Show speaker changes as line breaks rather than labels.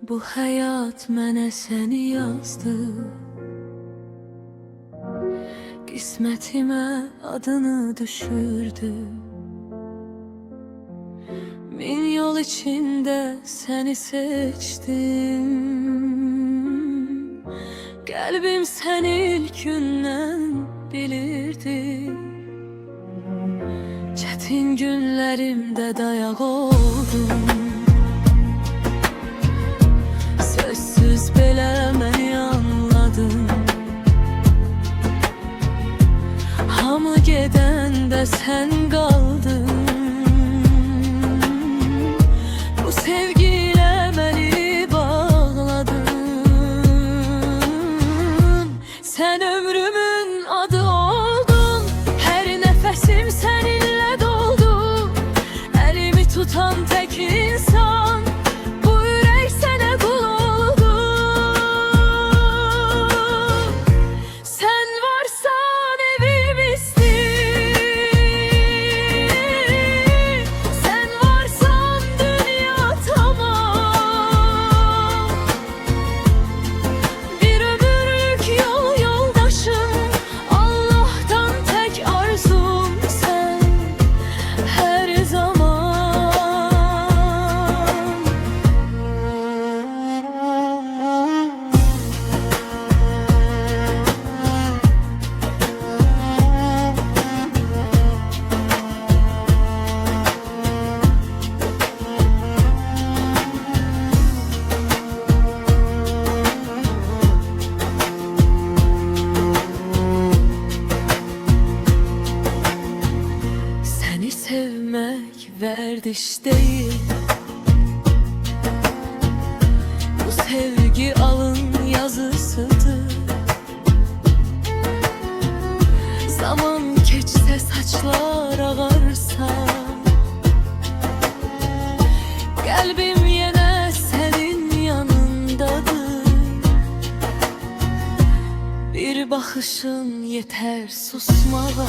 Bu hayat mənə səni yazdı, qismətimə adını düşürdü. Min yol içində səni seçdim, qəlbim səni ilk gündən bilirdi. Çətin günlərimdə dayaq oldum, sözsüz belə məni anladın. Hamı gedəndə sən qaldın, bu sevgilə məni bağladın. Sən ömrümün adı oldun, hər nəfəsim səninlə doldu. Əlimi tutan tək insan, bu ürək sənə qul oldu. Sən varsan evimizdir, sən varsan dünya tamam. Bir ömürlük yol yoldaşım, Allah'tan tek arzum sen her zaman. Seni sevmek verdiş değil, bu sevgi alın yazısıdır. Zaman keçse saçlar ağarsa, kalbim yine senin yanındadır. Bir bakışın yeter susmağa,